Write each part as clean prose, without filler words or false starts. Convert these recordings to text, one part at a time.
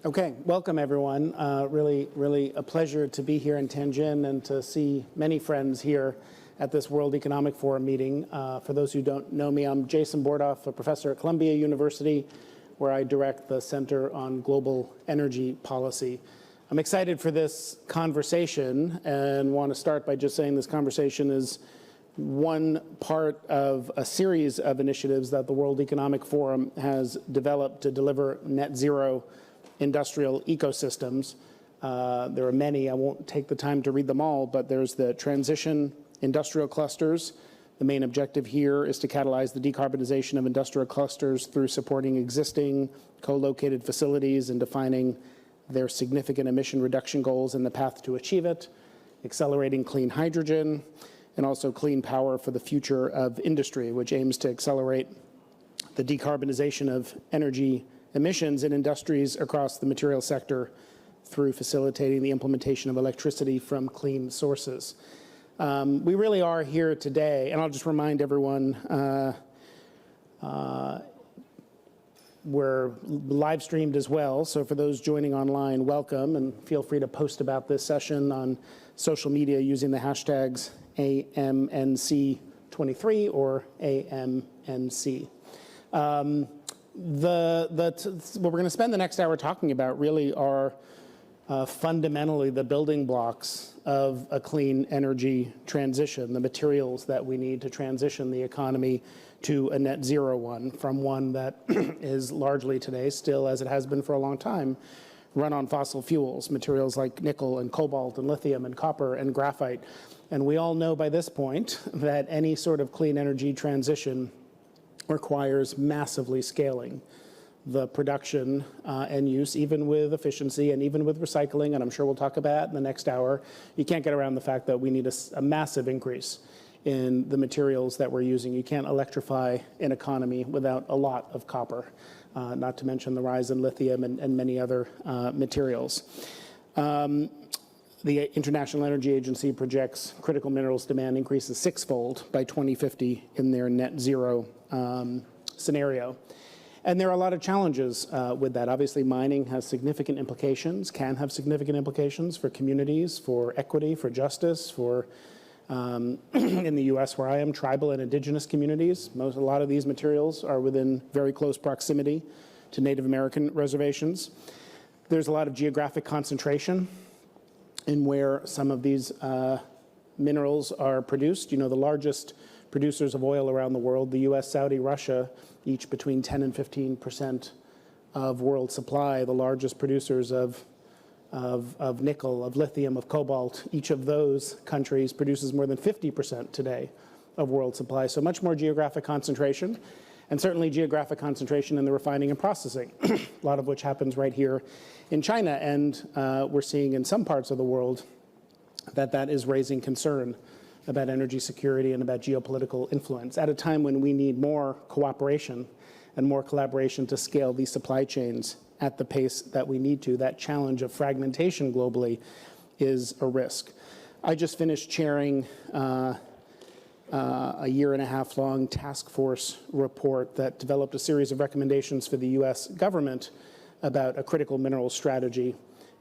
Okay, welcome everyone. Really a pleasure to be here in Tianjin and to see many friends here at this World Economic Forum meeting. For those who don't know me, I'm Jason Bordoff, a professor at Columbia University, where I direct the Center on Global Energy Policy. I'm excited for this conversation and want to start by just saying this conversation is one part of a series of initiatives that the World Economic Forum has developed to deliver net zero industrial ecosystems. There are many. I won't take the time to read them all, but there's the transition industrial clusters. The main objective here is to catalyze the decarbonization of industrial clusters through supporting existing co-located facilities and defining their significant emission reduction goals and the path to achieve it, accelerating clean hydrogen, and also clean power for the future of industry, which aims to accelerate the decarbonization of energy emissions in industries across the material sector through facilitating the implementation of electricity from clean sources. We really are here today, and I'll just remind everyone, we're live streamed as well, so for those joining online, welcome, and feel free to post about this session on social media using the hashtags AMNC23 or AMNC. What we're going to spend the next hour talking about really are fundamentally the building blocks of a clean energy transition, the materials that we need to transition the economy to a net zero one, from one that is largely today, still as it has been for a long time, run on fossil fuels, materials like nickel and cobalt and lithium and copper and graphite. And we all know by this point that any sort of clean energy transition requires massively scaling the production and use, even with efficiency and even with recycling, and I'm sure we'll talk about in the next hour. You can't get around the fact that we need a massive increase in the materials that we're using. You can't electrify an economy without a lot of copper, not to mention the rise in lithium and many other materials. The International Energy Agency projects critical minerals demand increases sixfold by 2050 in their net zero scenario. And there are a lot of challenges with that. Obviously, mining has significant implications, can have significant implications for communities, for equity, for justice, for, in the US where I am, tribal and indigenous communities. A lot of these materials are within very close proximity to Native American reservations. There's a lot of geographic concentration in where some of these minerals are produced. You know, the largest producers of oil around the world, the US, Saudi, Russia, each between 10 and 15% of world supply, the largest producers of nickel, of lithium, of cobalt. Each of those countries produces more than 50% today of world supply. So much more geographic concentration, and certainly geographic concentration in the refining and processing, a lot of which happens right here in China. And we're seeing in some parts of the world that is raising concern about energy security and about geopolitical influence at a time when we need more cooperation and more collaboration to scale these supply chains at the pace that we need to. That challenge of fragmentation globally is a risk. I just finished chairing a 1.5-year-long task force report that developed a series of recommendations for the US government about a critical mineral strategy.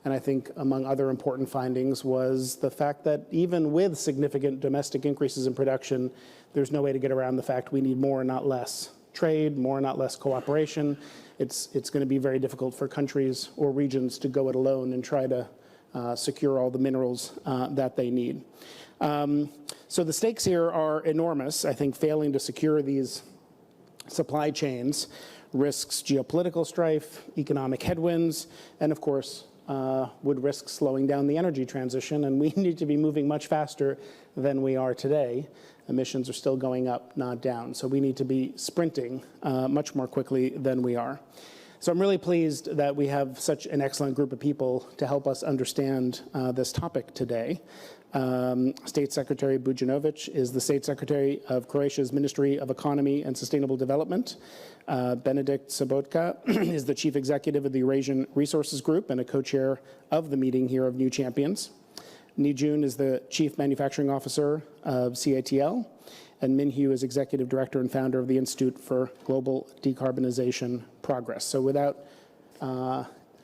And I think among other important findings was the fact that even with significant domestic increases in production, there's no way to get around the fact we need more, not less trade, more, not less cooperation. It's going to be very difficult for countries or regions to go it alone and try to secure all the minerals that they need. So the stakes here are enormous. I think failing to secure these supply chains risks geopolitical strife, economic headwinds, and of course, would risk slowing down the energy transition, and we need to be moving much faster than we are today. Emissions are still going up, not down, so we need to be sprinting much more quickly than we are. So I'm really pleased that we have such an excellent group of people to help us understand this topic today. State Secretary Bujanovic is the State Secretary of Croatia's Ministry of Economy and Sustainable Development. Benedikt Sobotka is the Chief Executive of the Eurasian Resources Group and a co-chair of the meeting here of New Champions. Nijun is the Chief Manufacturing Officer of CATL, and Min Hugh is Executive Director and founder of the Institute for Global Decarbonization Progress. So without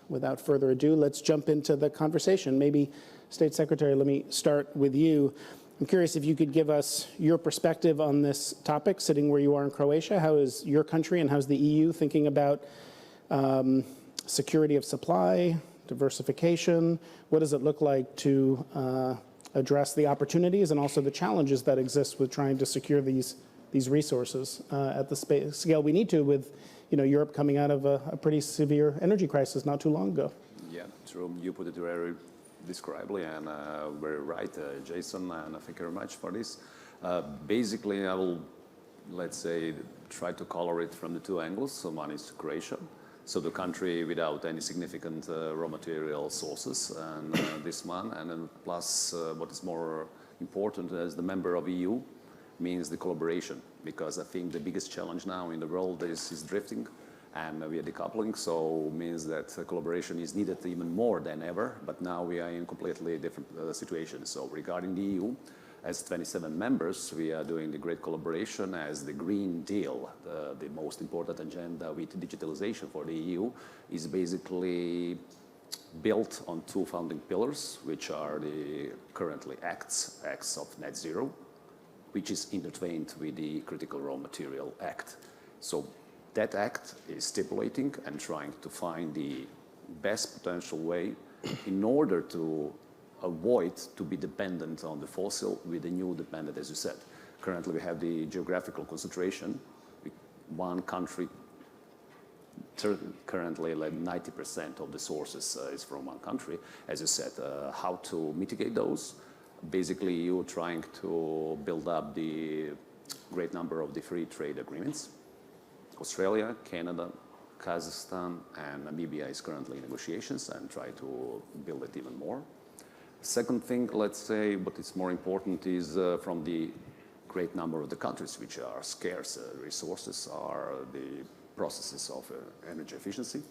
without further ado, let's jump into the conversation. Maybe, State Secretary, let me start with you. I'm curious if you could give us your perspective on this topic, sitting where you are in Croatia. How is your country and how's the EU thinking about security of supply, diversification? What does it look like to address the opportunities and also the challenges that exist with trying to secure these resources at the scale we need to, with Europe coming out of a pretty severe energy crisis not too long ago? Yeah, true. You put it very describably and very right, Jason, and thank you very much for this. Basically, I will, let's say, try to color it from the two angles. So one is Croatia, so the country without any significant raw material sources, and this one, and then plus what is more important as the member of EU means the collaboration, because I think the biggest challenge now in the world is drifting, and we are decoupling, so means that collaboration is needed even more than ever, but now we are in completely different situation. So regarding the EU, as 27 members, we are doing the great collaboration as the Green Deal, the most important agenda with digitalization for the EU, is basically built on two founding pillars, which are the currently acts of net zero, which is intertwined with the Critical Raw Material Act. So that act is stipulating and trying to find the best potential way in order to avoid to be dependent on the fossil with the new dependent, as you said. Currently, we have the geographical concentration. One country, currently like 90% of the sources is from one country. As you said, how to mitigate those? Basically, you're trying to build up the great number of the free trade agreements. Australia, Canada, Kazakhstan, and Namibia is currently in negotiations and try to build it even more. Second thing, let's say, what is more important is from the great number of the countries which are scarce resources are the processes of energy efficiency,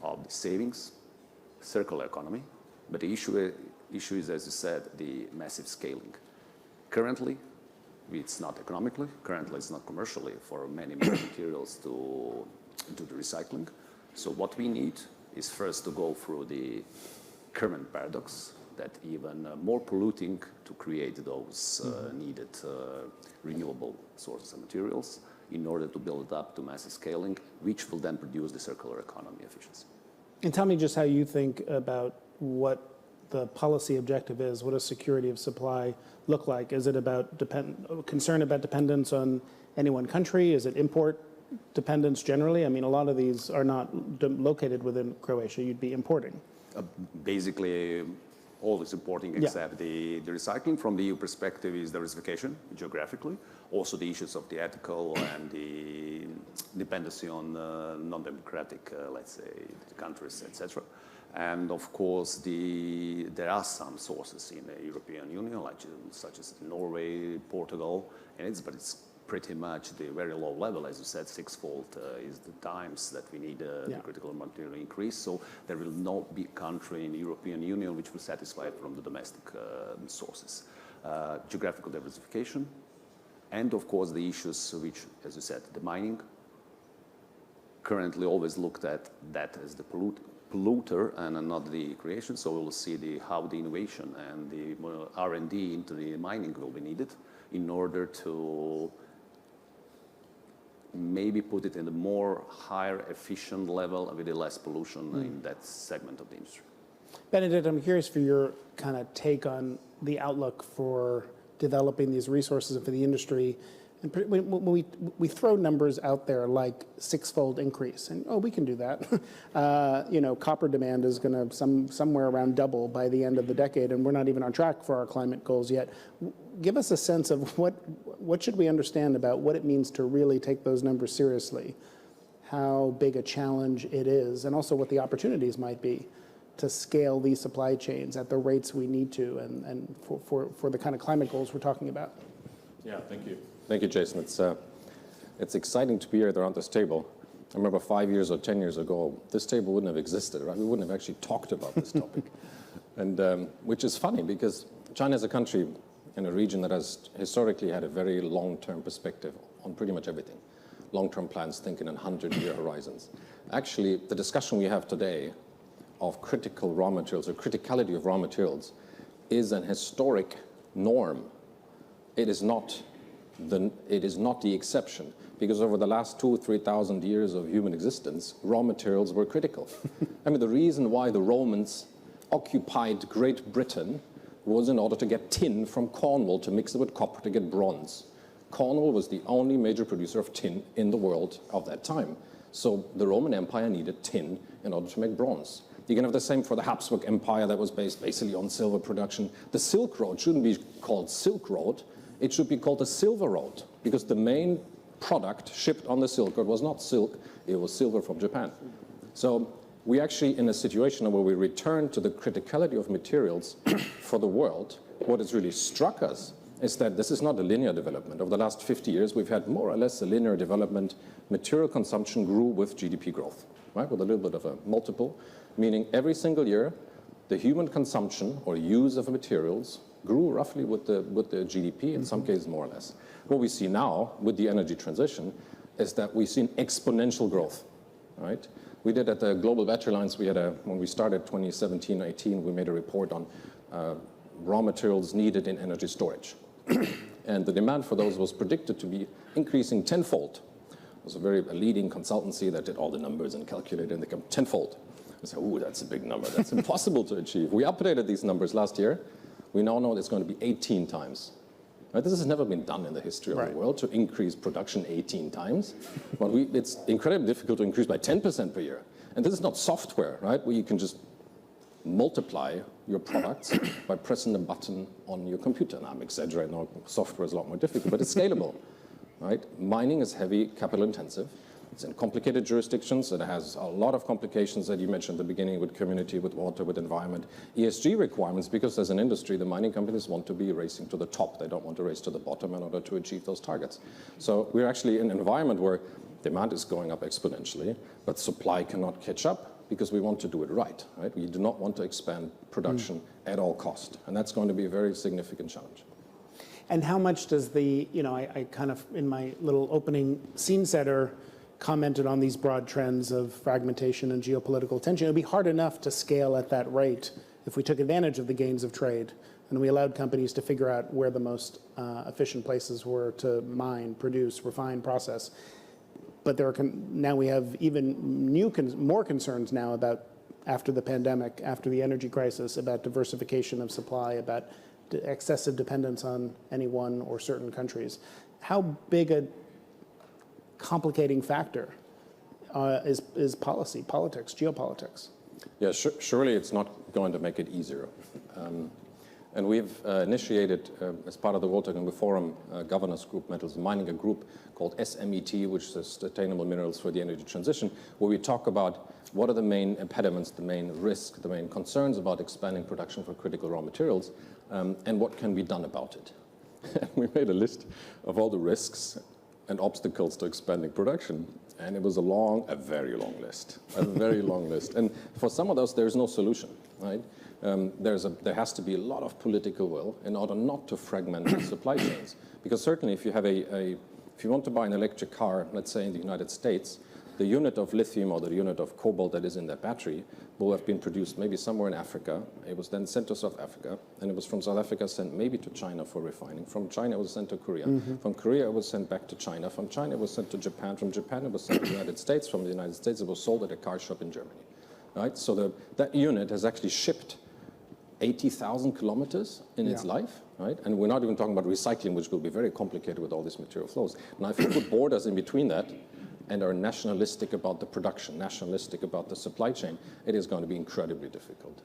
of the savings, circular economy. But the issue is, as you said, the massive scaling. Currently, it's not economically, currently it's not commercially for many materials to do the recycling. So what we need is first to go through the current paradox that even more polluting to create those needed renewable sources of materials in order to build up to massive scaling, which will then produce the circular economy efficiency. And tell me just how you think about what the policy objective is. What does security of supply look like? Is it about concern about dependence on any one country? Is it import dependence generally? I mean, a lot of these are not located within Croatia. You'd be importing. Basically, all is importing except the recycling. From the EU perspective is diversification geographically. Also the issues of the ethical and the dependency on non-democratic, let's say, countries, etc. And of course, there are some sources in the European Union, such as Norway, Portugal, but it's pretty much the very low level, as you said, sixfold is the times that we need the critical material increase. So there will not be a country in the European Union which will satisfy from the domestic sources. Geographical diversification, and of course the issues which, as you said, the mining, currently always looked at that as the polluter and not the creation. So we'll see how the innovation and the R&D into the mining will be needed in order to maybe put it in a more higher efficient level with less pollution in that segment of the industry. Benedict, I'm curious for your kind of take on the outlook for developing these resources for the industry. And when we throw numbers out there like sixfold increase, and we can do that. Copper demand is going to somewhere around double by the end of the decade, and we're not even on track for our climate goals yet. Give us a sense of what should we understand about what it means to really take those numbers seriously, how big a challenge it is, and also what the opportunities might be to scale these supply chains at the rates we need to, and for the kind of climate goals we're talking about. Yeah, thank you. Thank you, Jason. It's exciting to be here around this table. I remember 5 years or 10 years ago, this table wouldn't have existed, right? We wouldn't have actually talked about this topic. And which is funny because China is a country in a region that has historically had a very long-term perspective on pretty much everything. long-term plans thinking in 100-year horizons. Actually, the discussion we have today of critical raw materials or criticality of raw materials is an historic norm. It is not the exception, because over the last 2,000 or 3,000 years of human existence, raw materials were critical. I mean, the reason why the Romans occupied Great Britain was in order to get tin from Cornwall to mix it with copper to get bronze. Cornwall was the only major producer of tin in the world of that time. So the Roman Empire needed tin in order to make bronze. You can have the same for the Habsburg Empire that was based basically on silver production. The Silk Road shouldn't be called Silk Road. It should be called the Silver Road, because the main product shipped on the Silk Road was not silk, it was silver from Japan. So we're actually in a situation where we return to the criticality of materials for the world. What has really struck us is that this is not a linear development. Over the last 50 years, we've had more or less a linear development. Material consumption grew with GDP growth, right, with a little bit of a multiple, meaning every single year, the human consumption or use of materials grew roughly with the GDP, in some cases more or less. What we see now with the energy transition is that we've seen exponential growth, right? We did at the Global Battery Alliance, when we started 2017-18, we made a report on raw materials needed in energy storage. And the demand for those was predicted to be increasing tenfold. It was a leading consultancy that did all the numbers and calculated, and they came tenfold. I said, ooh, that's a big number. That's impossible to achieve. We updated these numbers last year. We now know it's going to be 18 times. Right? This has never been done in the history of the world, to increase production 18 times. But it's incredibly difficult to increase by 10% per year. And this is not software, right, where you can just multiply your products by pressing a button on your computer. Now, I'm exaggerating. No, software is a lot more difficult, but it's scalable. Right? Mining is heavy, capital intensive. It's in complicated jurisdictions. It has a lot of complications that you mentioned at the beginning with community, with water, with environment. ESG requirements, because as an industry, the mining companies want to be racing to the top. They don't want to race to the bottom in order to achieve those targets. So we're actually in an environment where demand is going up exponentially, but supply cannot catch up because we want to do it right? We do not want to expand production at all cost. And that's going to be a very significant challenge. And how much does I kind of, in my little opening scene setter, commented on these broad trends of fragmentation and geopolitical tension. It would be hard enough to scale at that rate if we took advantage of the gains of trade and we allowed companies to figure out where the most efficient places were to mine, produce, refine, process. But now we have even more concerns now about, after the pandemic, after the energy crisis, about diversification of supply, about excessive dependence on any one or certain countries. How big a complicating factor is politics, geopolitics? Yeah, surely it's not going to make it easier. And we've initiated, as part of the World Economic Forum Governance Group, Metals and Mining, a group called SMET, which is Sustainable Minerals for the Energy Transition, where we talk about what are the main impediments, the main risks, the main concerns about expanding production for critical raw materials, and what can be done about it. We made a list of all the risks and obstacles to expanding production, and it was a very long list, And for some of those, there's no solution, right? There has to be a lot of political will in order not to fragment the supply chains. Because certainly if you have if you want to buy an electric car, let's say in the United States, the unit of lithium or the unit of cobalt that is in that battery will have been produced maybe somewhere in Africa. It was then sent to South Africa, and it was from South Africa sent maybe to China for refining. From China it was sent to Korea. From Korea it was sent back to China. From China it was sent to Japan. From Japan it was sent to the United States. From the United States it was sold at a car shop in Germany. Right? So that unit has actually shipped 80,000 kilometers in its life, right? And we're not even talking about recycling, which will be very complicated with all these material flows. Now, if you put borders in between that and are nationalistic about the production, nationalistic about the supply chain, it is going to be incredibly difficult.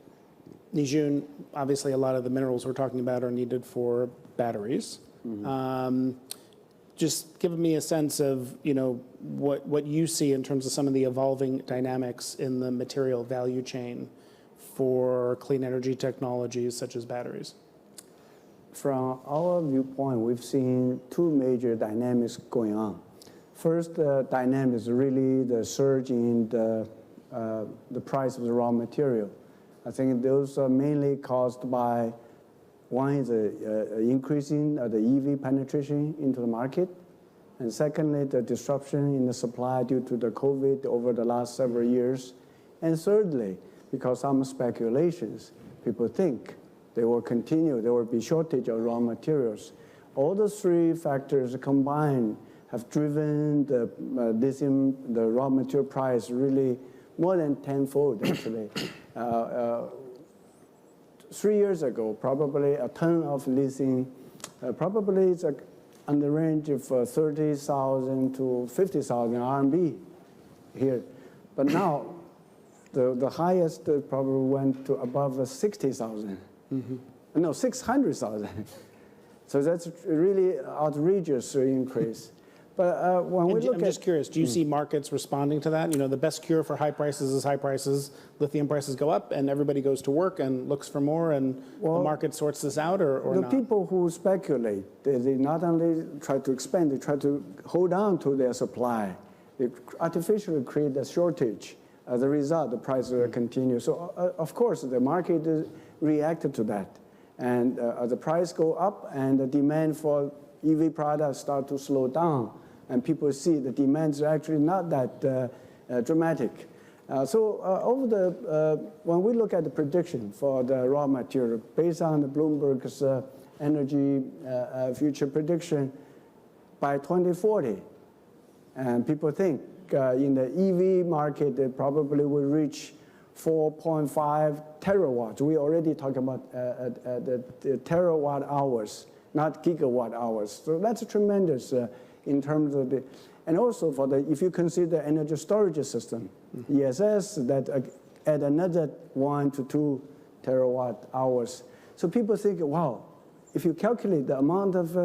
Nijun, obviously a lot of the minerals we're talking about are needed for batteries. Just give me a sense of what you see in terms of some of the evolving dynamics in the material value chain for clean energy technologies such as batteries. From our viewpoint, we've seen two major dynamics going on. First, the dynamic is really the surge in the price of the raw material. I think those are mainly caused by, one is increasing the EV penetration into the market, And secondly, the disruption in the supply due to the COVID over the last several years. And thirdly, because some speculations, people think they will continue, there will be shortage of raw materials. All the three factors combined have driven the lithium, the raw material price really more than tenfold, actually. 3 years ago, probably a ton of lithium, probably it's on the range of 30,000 to 50,000 RMB here. But now, the highest probably went to above 60,000. No, 600,000. So that's really outrageous increase. But when we look I'm just curious, do you see markets responding to that? You know, the best cure for high prices is high prices. Lithium prices go up and everybody goes to work and looks for more and the market sorts this out or not? The people who speculate, they not only try to expand, they try to hold on to their supply. They artificially create a shortage. As a result, the prices will continue. So, of course, the market reacted to that. And as the price go up and the demand for EV products start to slow down, and people see the demand is actually not that dramatic. When we look at the prediction for the raw material, based on the Bloomberg's energy future prediction, by 2040, and people think in the EV market, they probably will reach 4.5 terawatts. We already talk about the terawatt hours, not gigawatt hours. So that's tremendous in terms of the, and also for the, if you consider energy storage system, ESS, that add another 1 to 2 terawatt hours. So people think, wow, if you calculate the amount of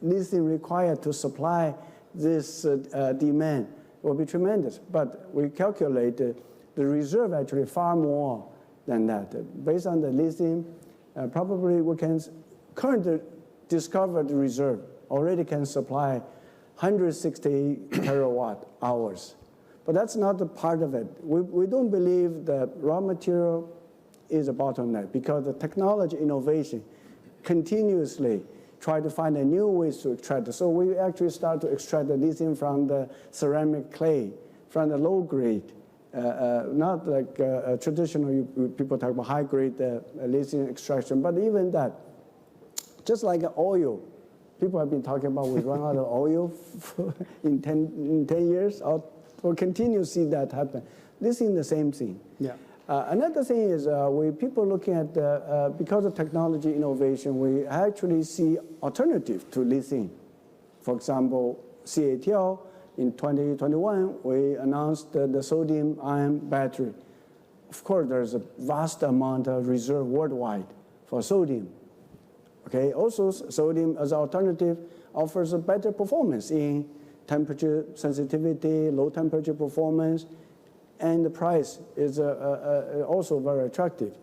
lithium required to supply this demand, it will be tremendous. But we calculate the reserve actually far more than that. Based on the lithium, probably we can, current discovered reserve already can supply 160 terawatt hours. But that's not the part of it. We don't believe that raw material is a bottleneck because the technology innovation continuously try to find a new ways to extract it. So we actually start to extract the lithium from the ceramic clay, from the low grade, not like traditional, people talk about high grade lithium extraction, but even that, just like oil. People have been talking about we run out of oil in 10 years, or we'll continue to see that happen. This is the same thing. Yeah. Another thing is people looking at, because of technology innovation, we actually see alternative to lithium. For example, CATL, in 2021, we announced the sodium-ion battery. Of course, there's a vast amount of reserve worldwide for sodium. Okay, also sodium as an alternative offers a better performance in temperature sensitivity, low temperature performance, and the price is also very attractive.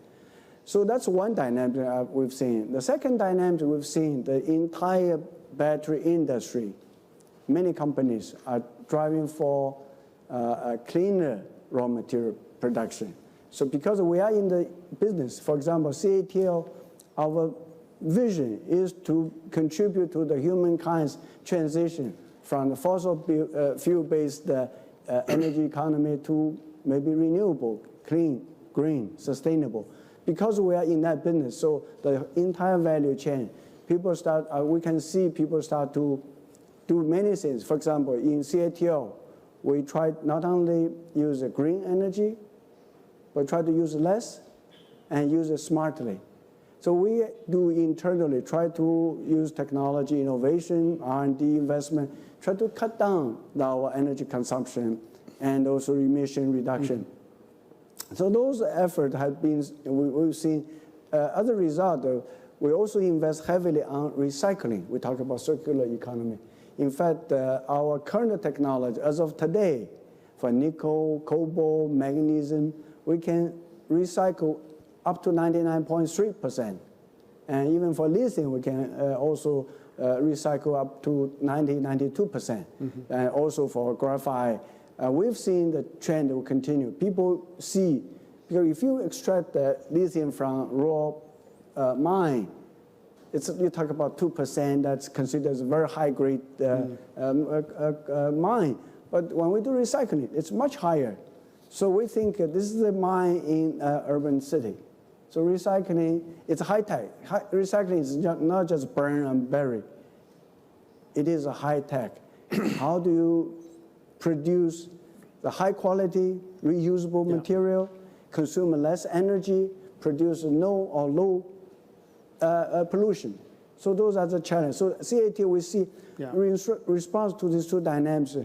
So that's one dynamic we've seen. The second dynamic we've seen, the entire battery industry, many companies are driving for a cleaner raw material production. So because we are in the business, for example, CATL, our vision is to contribute to the humankind's transition from the fossil fuel-based energy economy to maybe renewable, clean, green, sustainable. Because we are in that business, so the entire value chain, people start, we can see people start to do many things. For example, in CATL, we try not only use green energy, but try to use less and use it smartly. So we do internally try to use technology innovation, R&D investment, try to cut down our energy consumption and also emission reduction. So those efforts have been, we've seen, as a result, we also invest heavily on recycling. We talk about circular economy. In fact, our current technology, as of today, for nickel, cobalt, magnesium, we can recycle up to 99.3%. And even for lithium, we can also recycle up to 92%. And also for graphite, we've seen the trend will continue. People see, because if you extract the lithium from raw mine, you talk about 2%, that's considered as a very high-grade mine. But when we do recycling, it's much higher. So we think this is a mine in urban city. So recycling, it's high-tech. Recycling is not just burn and bury. It is a high-tech. How do you produce the high-quality, reusable material, consume less energy, produce no or low pollution? So those are the challenges. So CAT, we see response to these two dynamics.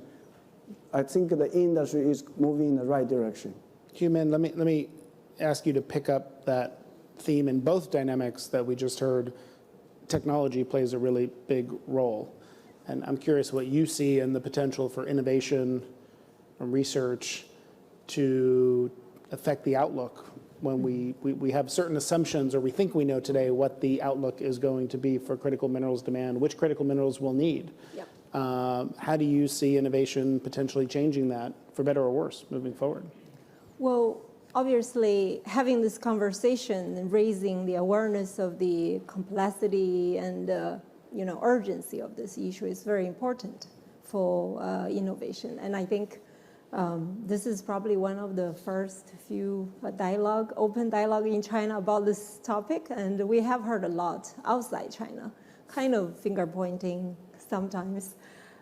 I think the industry is moving in the right direction. Hugh-Min, let me ask you to pick up that theme in both dynamics that we just heard. Technology plays a really big role. And I'm curious what you see in the potential for innovation and research to affect the outlook when we have certain assumptions, or we think we know today what the outlook is going to be for critical minerals demand, which critical minerals we'll need. Yep. How do you see innovation potentially changing that, for better or worse, moving forward? Well, obviously, having this conversation and raising the awareness of the complexity and urgency of this issue is very important for innovation. And I think this is probably one of the first few open dialogue in China about this topic. And we have heard a lot outside China, kind of finger pointing sometimes.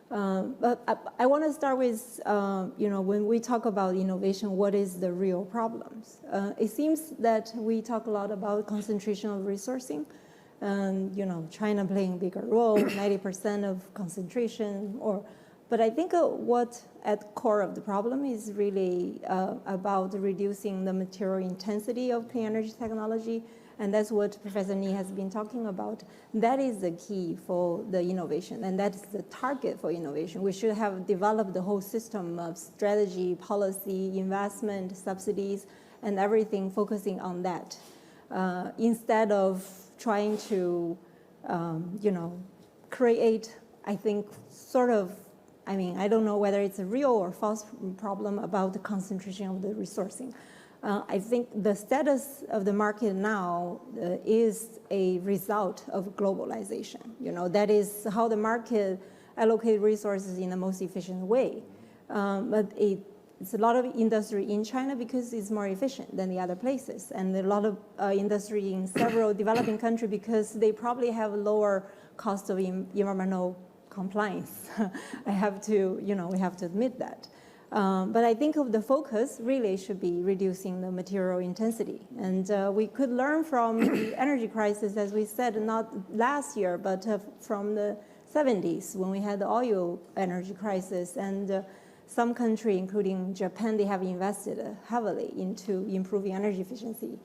But I want to start with, when we talk about innovation, what is the real problems? It seems that we talk a lot about concentration of resourcing, and China playing a bigger role, 90% of concentration. But I think what at the core of the problem is really about reducing the material intensity of clean energy technology. And that's what Professor Ni has been talking about. That is the key for the innovation, and that's the target for innovation. We should have developed the whole system of strategy, policy, investment, subsidies, and everything focusing on that, instead of trying to, create, I think, I don't know whether it's a real or false problem about the concentration of the resourcing. I think the status of the market now is a result of globalization. That is how the market allocates resources in the most efficient way. But it's a lot of industry in China because it's more efficient than the other places, and a lot of industry in several developing countries because they probably have lower cost of environmental compliance. We have to admit that. But I think of the focus really should be reducing the material intensity. And we could learn from the energy crisis, as we said, not last year, but from the 70s when we had the oil energy crisis. And some countries, including Japan, they have invested heavily into improving energy efficiency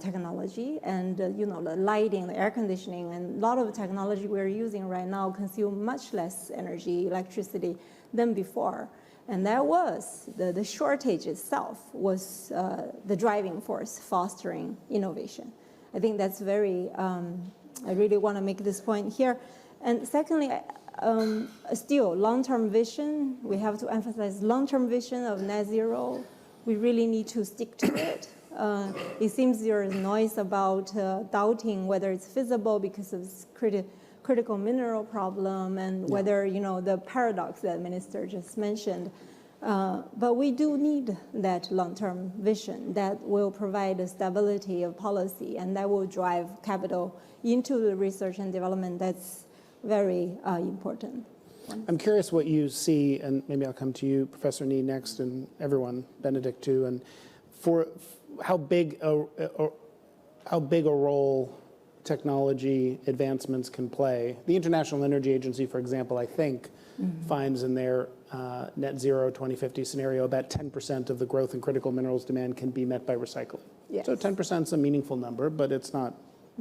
technology. And the lighting, the air conditioning, and a lot of technology we're using right now consume much less energy, electricity than before. And that was, the shortage itself was the driving force fostering innovation. I think that's very, I really want to make this point here. And secondly, still, long-term vision, we have to emphasize long-term vision of net zero. We really need to stick to it. It seems there is noise about doubting whether it's feasible because of critical mineral problem and whether, the paradox that Minister just mentioned. But we do need that long-term vision that will provide a stability of policy and that will drive capital into the research and development. That's very important. I'm curious what you see, and maybe I'll come to you, Professor Ni, next, and everyone, Benedict too, and for how big a role technology advancements can play. The International Energy Agency, for example, I think finds in their net zero 2050 scenario about 10% of the growth in critical minerals demand can be met by recycling. Yes. So 10% is a meaningful number, but it's not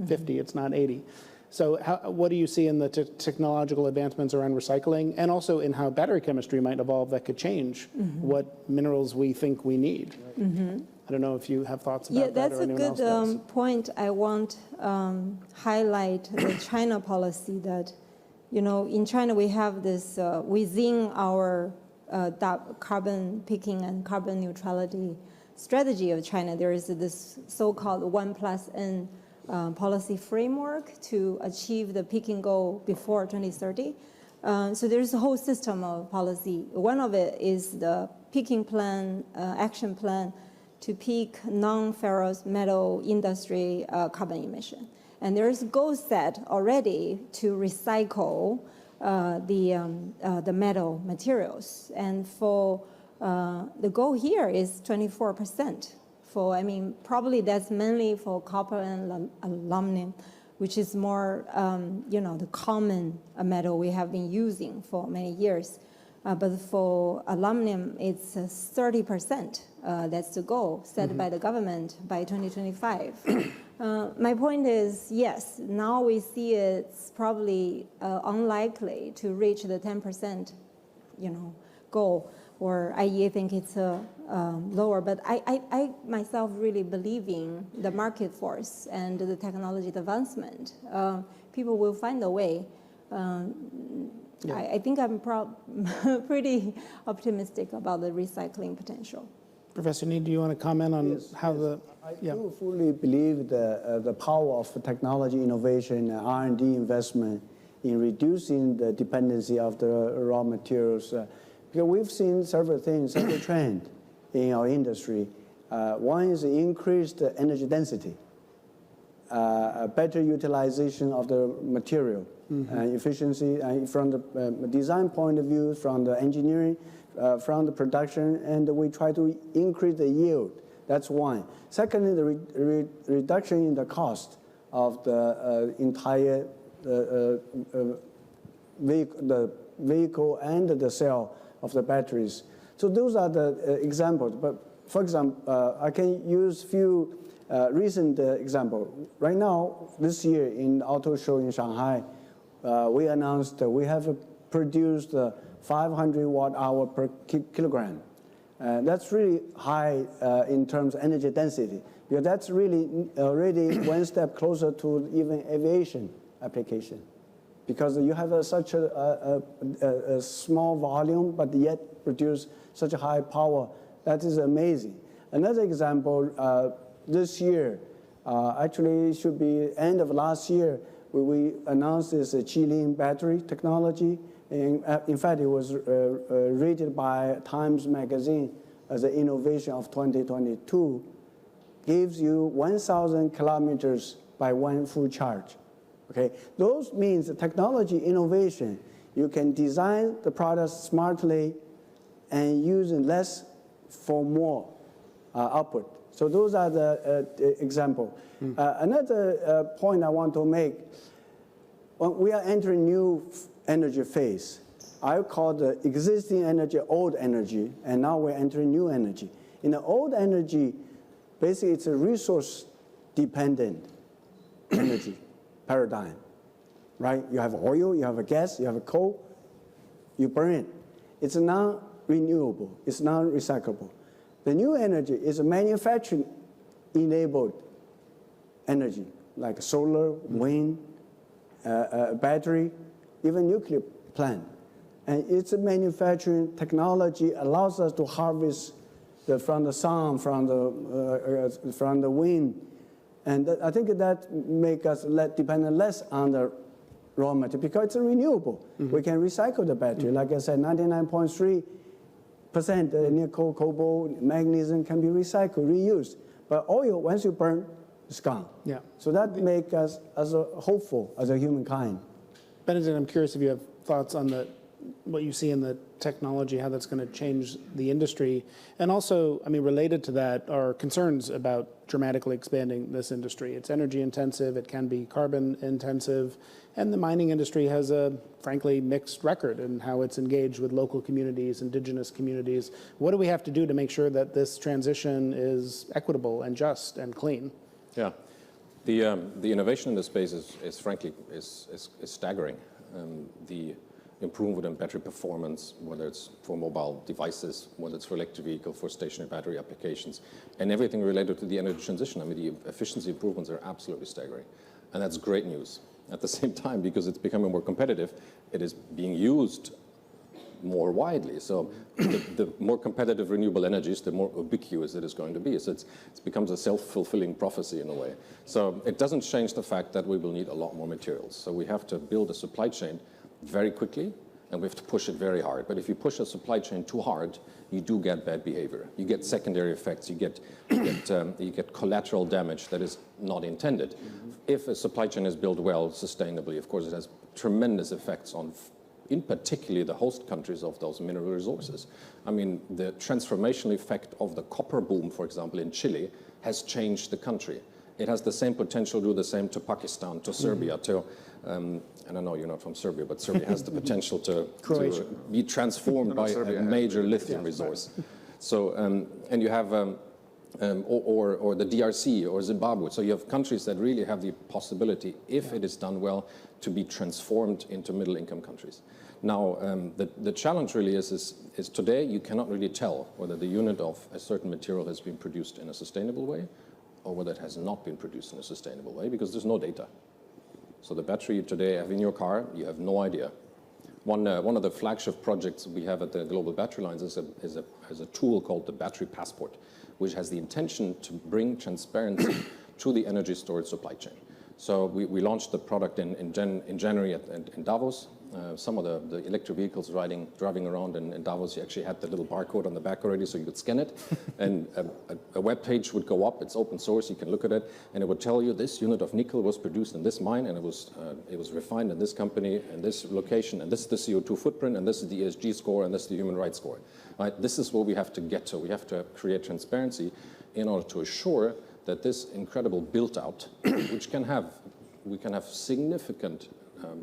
50, it's not 80. So what do you see in the technological advancements around recycling, and also in how battery chemistry might evolve that could change what minerals we think we need? I don't know if you have thoughts about that or anyone else does. Yeah, that's a good point. I want highlight the China policy that, in China we have this, within our carbon picking and carbon neutrality strategy of China, there is this so-called 1+N policy framework to achieve the peaking goal before 2030. So there's a whole system of policy. One of it is the peaking plan, action plan to peak non-ferrous metal industry carbon emission. And there's goals set already to recycle the metal materials. And for the goal here is 24%. Probably that's mainly for copper and aluminum, which is more, the common metal we have been using for many years. But for aluminum, it's 30%. That's the goal set by the government by 2025. My point is, yes, now we see it's probably unlikely to reach the 10%, goal, or IEA think it's lower. But I myself really believe in the market force and the technology advancement. People will find a way. I think I'm pretty optimistic about the recycling potential. Professor Ni, do you want to comment on how the... I do fully believe the power of technology innovation and R&D investment in reducing the dependency of the raw materials. Because we've seen several things, several trends in our industry. One is increased energy density, better utilization of the material, efficiency from the design point of view, from the engineering, from the production, and we try to increase the yield. That's one. Secondly, the reduction in the cost of the entire vehicle and the cell of the batteries. So those are the examples. But for example, I can use few recent examples. Right now, this year in the auto show in Shanghai, we announced that we have produced 500 watt-hour per kilogram. That's really high in terms of energy density, because that's really already one step closer to even aviation application. Because you have such a small volume, but yet produce such a high power. That is amazing. Another example, this year, actually it should be end of last year, we announced this Qilin battery technology. In fact, it was rated by Times Magazine as an innovation of 2022. Gives you 1,000 kilometers by one full charge. Okay, those means technology innovation. You can design the product smartly and use less for more output. So those are the example. Another point I want to make, when we are entering new energy phase. I call the existing energy old energy, and now we're entering new energy. In the old energy, basically it's a resource-dependent energy paradigm, right? You have oil, you have a gas, you have a coal, you burn it. It's non-renewable, it's non-recyclable. The new energy is a manufacturing-enabled energy, like solar, wind, battery, even nuclear plant. And its manufacturing technology allows us to harvest from the sun, from the wind. And I think that makes us depend less on the raw material, because it's renewable. We can recycle the battery. Like I said, 99.3% nickel, cobalt, magnesium can be recycled, reused. But oil, once you burn, it's gone. Yeah. So that makes us as hopeful as a humankind. Benedict, I'm curious if you have thoughts on what you see in the technology, how that's going to change the industry. And also, related to that are concerns about dramatically expanding this industry. It's energy intensive, it can be carbon intensive, and the mining industry has a, frankly, mixed record in how it's engaged with local communities, indigenous communities. What do we have to do to make sure that this transition is equitable and just and clean? Yeah. The innovation in this space is frankly staggering. The improvement in battery performance, whether it's for mobile devices, whether it's for electric vehicle, for stationary battery applications, and everything related to the energy transition. The efficiency improvements are absolutely staggering. And that's great news. At the same time, because it's becoming more competitive, it is being used more widely. So the more competitive renewable energies, the more ubiquitous it is going to be. So it becomes a self-fulfilling prophecy in a way. So it doesn't change the fact that we will need a lot more materials. So we have to build a supply chain very quickly, and we have to push it very hard. But if you push a supply chain too hard, you do get bad behavior. You get secondary effects. You get collateral damage that is not intended. If a supply chain is built well, sustainably, of course, it has tremendous effects on, in particular, the host countries of those mineral resources. I mean, the transformational effect of the copper boom, for example, in Chile, has changed the country. It has the same potential to do the same to Pakistan, to Serbia, to, and I know you're not from Serbia, but Serbia has the potential to be transformed by a major lithium resource. So, and you have, or the DRC or Zimbabwe. So you have countries that really have the possibility, if it is done well, to be transformed into middle-income countries. Now, the challenge really is today you cannot really tell whether the unit of a certain material has been produced in a sustainable way or whether it has not been produced in a sustainable way, because there's no data. So the battery you today have in your car, you have no idea. One of the flagship projects we have at the Global Battery Lines is a tool called the Battery Passport, which has the intention to bring transparency to the energy storage supply chain. So we launched the product in January in Davos. Some of the electric vehicles driving around in Davos, you actually had the little barcode on the back already, so you could scan it. And a web page would go up. It's open source. You can look at it, and it would tell you this unit of nickel was produced in this mine, and it was refined in this company, and this location, and this is the CO2 footprint, and this is the ESG score, and this is the human rights score. Right? This is what we have to get to. We have to create transparency in order to assure that this incredible built-out, which we can have significant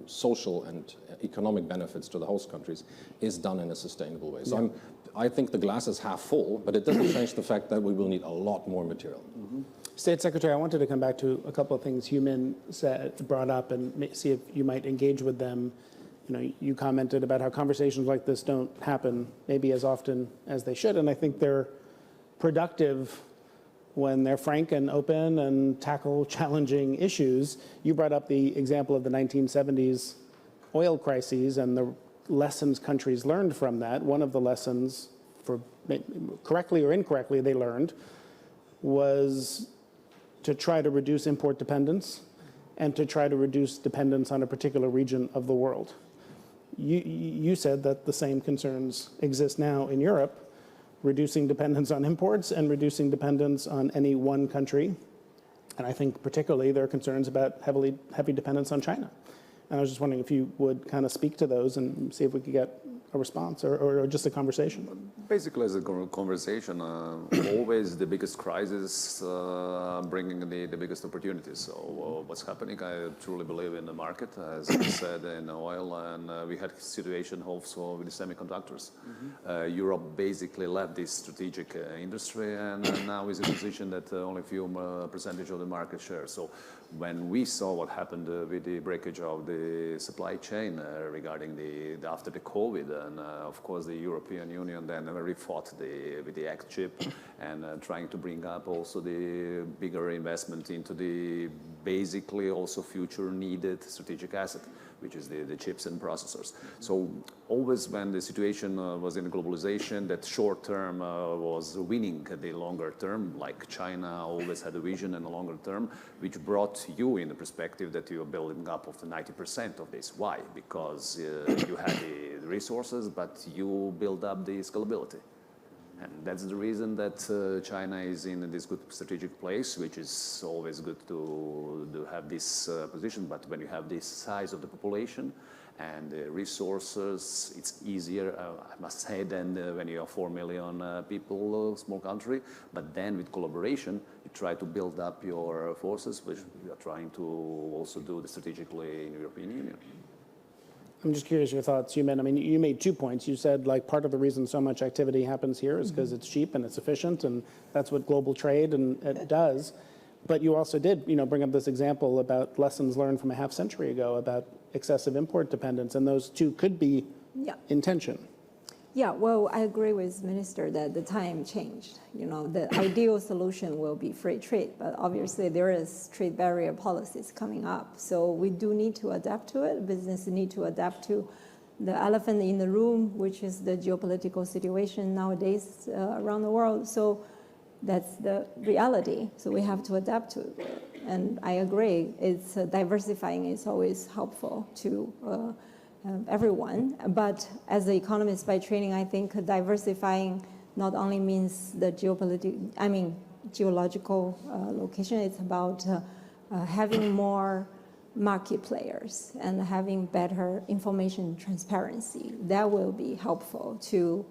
social and economic benefits to the host countries, is done in a sustainable way. So I think the glass is half full, but it doesn't change the fact that we will need a lot more material. State Secretary, I wanted to come back to a couple of things Human brought up and see if you might engage with them. You know, you commented about how conversations like this don't happen maybe as often as they should, and I think they're productive when they're frank and open and tackle challenging issues. You brought up the example of the 1970s oil crises and the lessons countries learned from that. One of the lessons, for correctly or incorrectly, they learned was to try to reduce import dependence and to try to reduce dependence on a particular region of the world. You said that the same concerns exist now in Europe, reducing dependence on imports and reducing dependence on any one country. And I think particularly there are concerns about heavy dependence on China. And I was just wondering if you would kind of speak to those and see if we could get a response or just a conversation. Basically, as a conversation, always the biggest crisis bringing the biggest opportunities. So what's happening, I truly believe in the market, as I said, in oil, and we had a situation also with the semiconductors. Europe basically left this strategic industry and now is in a position that only a few percentage of the market share. So when we saw what happened with the breakage of the supply chain regarding after the COVID, and of course the European Union then refought with the ACT chip and trying to bring up also the bigger investment into the basically also future needed strategic asset, which is the chips and processors. So always when the situation was in globalization, that short term was winning the longer term, like China always had a vision and a longer term, which brought you in the perspective that you are building up of the 90% of this. Why? Because you had the resources, but you build up the scalability. And that's the reason that China is in this good strategic place, which is always good to have this position. But when you have this size of the population and the resources, it's easier, I must say, than when you have 4 million people, small country. But then with collaboration, you try to build up your forces, which we are trying to also do strategically in the European Union. I'm just curious your thoughts, Human. I mean, you made 2 points. You said, like, part of the reason so much activity happens here is because it's cheap and it's efficient, and that's what global trade and it does. But you also did, bring up this example about lessons learned from a half century ago about excessive import dependence, and those two could be in tension. Yeah, well, I agree with Minister that the time changed. The ideal solution will be free trade, but obviously there is trade barrier policies coming up. So we do need to adapt to it. Business need to adapt to the elephant in the room, which is the geopolitical situation nowadays around the world. So that's the reality. So we have to adapt to it. And I agree, it's diversifying is always helpful to everyone. But as an economist by training, I think diversifying not only means the geological location, it's about having more market players and having better information transparency. That will be helpful to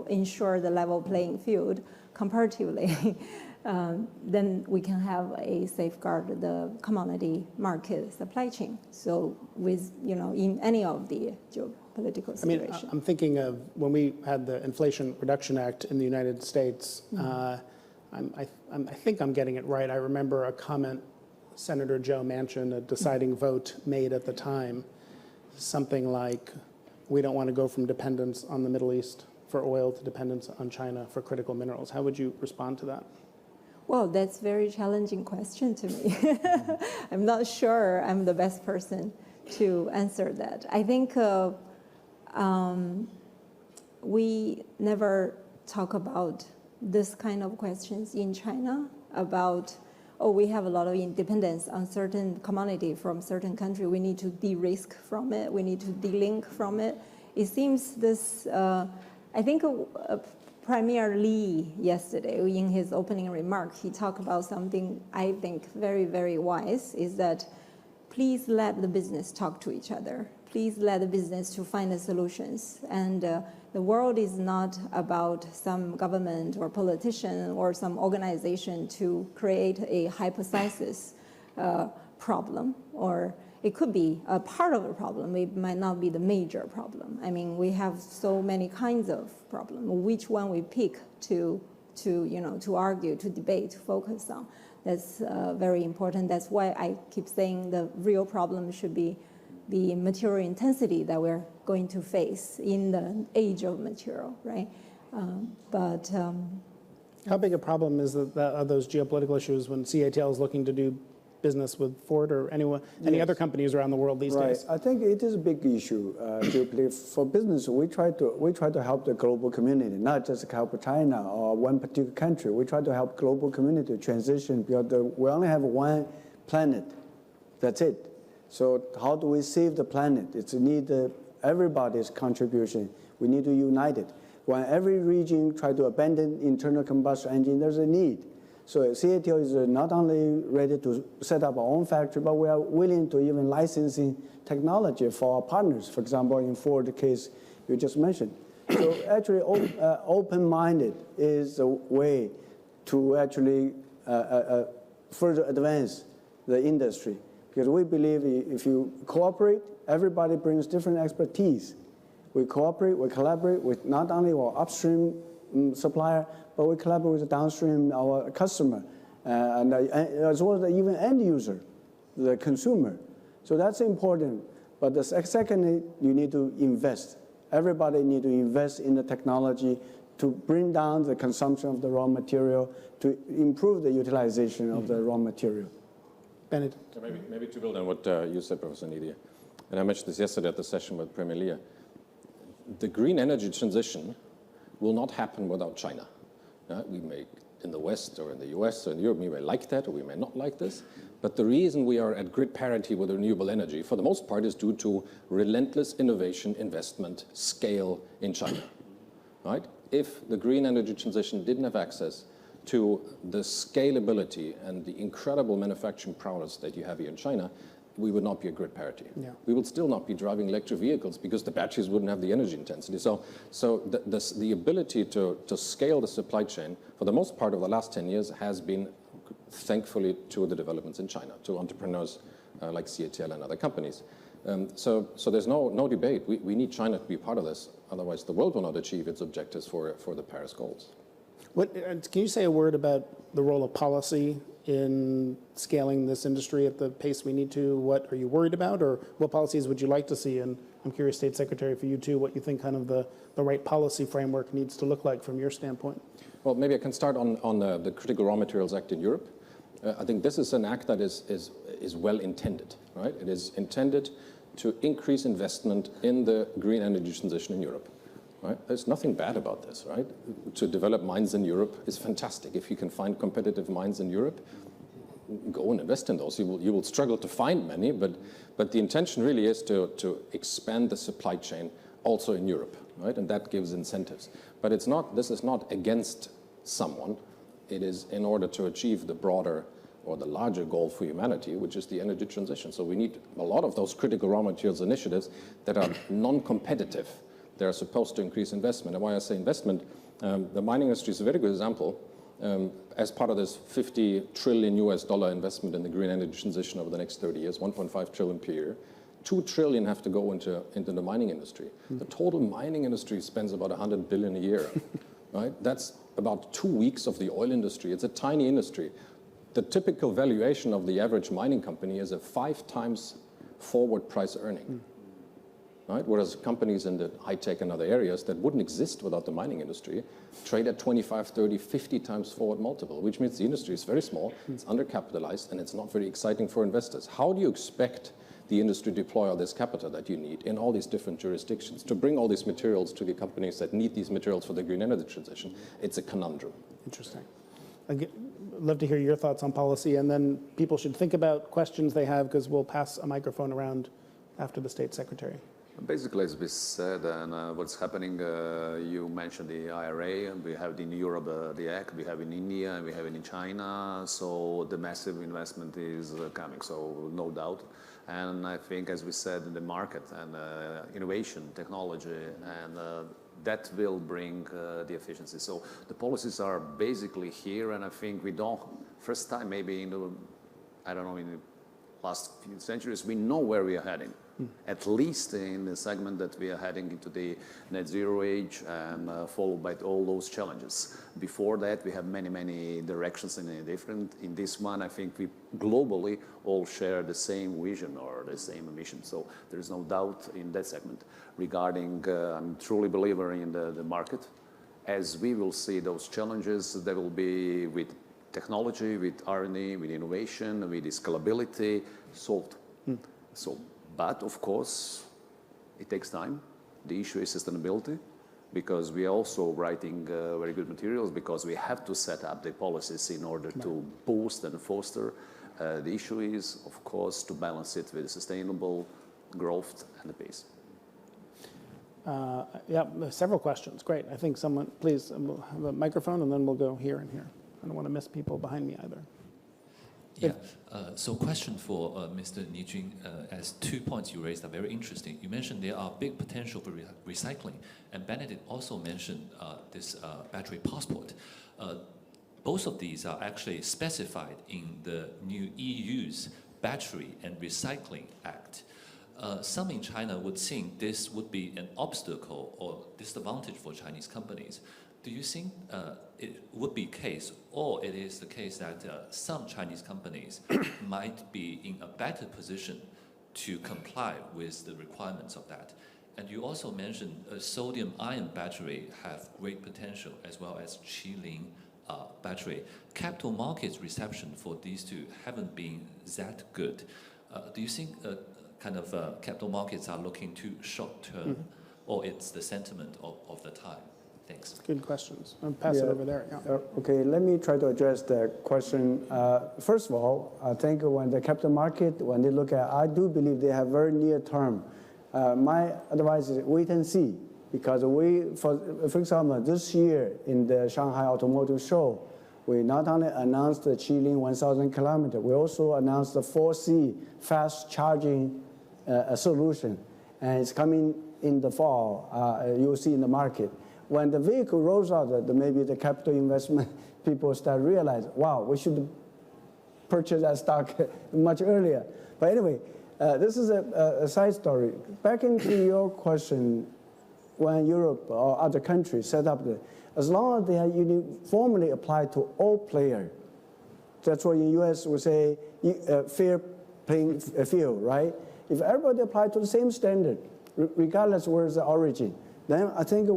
ensure the level playing field comparatively. Then we can have a safeguard the commodity market supply chain. So with in any of the geopolitical situation. I'm thinking of when we had the Inflation Reduction Act in the United States. I think I'm getting it right. I remember a comment Senator Joe Manchin, a deciding vote made at the time, something like, we don't want to go from dependence on the Middle East for oil to dependence on China for critical minerals. How would you respond to that? Well, that's a very challenging question to me. I'm not sure I'm the best person to answer that. I think we never talk about this kind of questions in China about, we have a lot of independence on certain commodity from certain country. We need to de-risk from it. We need to de-link from it. It seems this, I think Premier Li yesterday in his opening remark, he talked about something I think very, very wise, is that please let the business talk to each other. Please let the business to find the solutions. And the world is not about some government or politician or some organization to create a hypothesis problem, or it could be a part of a problem. It might not be the major problem. I mean, we have so many kinds of problems. Which one we pick to argue, to debate, to focus on, that's very important. That's why I keep saying the real problem should be the material intensity that we're going to face in the age of material, right? How big a problem is are those geopolitical issues when CATL is looking to do business with Ford or any other companies around the world these days? I think it is a big issue. For business, we try to help the global community, not just help China or one particular country. We try to help global community transition because we only have one planet. That's it. So how do we save the planet? It's need everybody's contribution. We need to unite it. When every region try to abandon internal combustion engine, there's a need. So CATL is not only ready to set up our own factory, but we are willing to even licensing technology for our partners. For example, in Ford case you just mentioned. So actually, open-minded is a way to actually further advance the industry. Because we believe if you cooperate, everybody brings different expertise. We cooperate, we collaborate with not only our upstream supplier, but we collaborate with the downstream, our customer, and as well as even end user, the consumer. So that's important. But the secondly, you need to invest. Everybody need to invest in the technology to bring down the consumption of the raw material, to improve the utilization of the raw material. Bennett? Maybe to build on what you said, Professor Nidia, and I mentioned this yesterday at the session with Premier Li. The green energy transition will not happen without China. We may, in the West or in the US or in Europe, we may like that or we may not like this. But the reason we are at grid parity with renewable energy, for the most part, is due to relentless innovation, investment, scale in China. Right? If the green energy transition didn't have access to the scalability and the incredible manufacturing prowess that you have here in China, we would not be at grid parity. Yeah. We would still not be driving electric vehicles because the batteries wouldn't have the energy intensity. So the ability to scale the supply chain, for the most part of the last 10 years, has been thankfully to the developments in China, to entrepreneurs like CATL and other companies. So there's no debate. We need China to be part of this. Otherwise, the world will not achieve its objectives for the Paris goals. Can you say a word about the role of policy in scaling this industry at the pace we need to? What are you worried about, or what policies would you like to see? And I'm curious, State Secretary, for you too, what you think kind of the right policy framework needs to look like from your standpoint. Well, maybe I can start on the Critical Raw Materials Act in Europe. I think this is an act that is well intended, right? It is intended to increase investment in the green energy transition in Europe. Right? There's nothing bad about this, right? To develop mines in Europe is fantastic. If you can find competitive mines in Europe, go and invest in those. You will struggle to find many, but the intention really is to expand the supply chain also in Europe, right? And that gives incentives. But this is not against someone. It is in order to achieve the broader or the larger goal for humanity, which is the energy transition. So we need a lot of those critical raw materials initiatives that are non-competitive. They're supposed to increase investment. And why I say investment, the mining industry is a very good example. As part of this $50 trillion investment in the green energy transition over the next 30 years, 1.5 trillion per year, 2 trillion have to go into the mining industry. The total mining industry spends about 100 billion a year, right? That's about 2 weeks of the oil industry. It's a tiny industry. The typical valuation of the average mining company is a 5 times forward price earning. Right? Whereas companies in the high-tech and other areas that wouldn't exist without the mining industry trade at 25, 30, 50 times forward multiple, which means the industry is very small, it's undercapitalized, and it's not very exciting for investors. How do you expect the industry to deploy all this capital that you need in all these different jurisdictions to bring all these materials to the companies that need these materials for the green energy transition? It's a conundrum. Interesting. I'd love to hear your thoughts on policy, and then people should think about questions they have, because we'll pass a microphone around after the State Secretary. Basically, as we said, and what's happening, you mentioned the IRA, we have in Europe the Act, we have in India, we have it in China, so the massive investment is coming, so no doubt. And I think, as we said, in the market and innovation, technology, and that will bring the efficiency. So the policies are basically here, and I think we don't, first time maybe in the, I don't know, in the last few centuries, we know where we are heading. At least in the segment that we are heading into the net zero age, and followed by all those challenges. Before that, we have many directions in different. In this one, I think we globally all share the same vision or the same mission. So there is no doubt in that segment. Regarding, I'm truly a believer in the market. As we will see those challenges, they will be with technology, with R&D, with innovation, with scalability solved. So. But of course, it takes time. The issue is sustainability, because we are also writing very good materials, because we have to set up the policies in order to boost and foster. The issue is, of course, to balance it with sustainable growth and the pace. Yeah, several questions. Great. I think someone, please, we'll have a microphone, and then we'll go here and here. I don't want to miss people behind me either. Yeah, so question for Mr. Nijun, as 2 points you raised are very interesting. You mentioned there are big potential for recycling, and Benedict also mentioned this battery passport. Both of these are actually specified in the new EU's Battery and Recycling Act. Some in China would think this would be an obstacle or disadvantage for Chinese companies. Do you think it would be case, or it is the case that some Chinese companies might be in a better position to comply with the requirements of that? And you also mentioned a sodium-ion battery have great potential, as well as Qilin battery. Capital markets reception for these two haven't been that good. Do you think capital markets are looking too short-term, or it's the sentiment of the time? Thanks. Good questions. I'll pass it over there. Yeah. Okay, let me try to address the question. First of all, I think when the capital market, when they look at, I do believe they have very near term. My advice is wait and see, because for example, this year in the Shanghai Automotive Show, we not only announced the Qilin 1,000 kilometer, we also announced the 4C fast charging solution, and it's coming in the fall. You'll see in the market. When the vehicle rolls out, maybe the capital investment people start realize, wow, we should purchase that stock much earlier. But anyway, this is a side story. Back into your question, when Europe or other countries set up as long as they are uniformly applied to all players, that's what in the US we say fair playing field, right? If everybody applied to the same standard, regardless where's the origin, then I think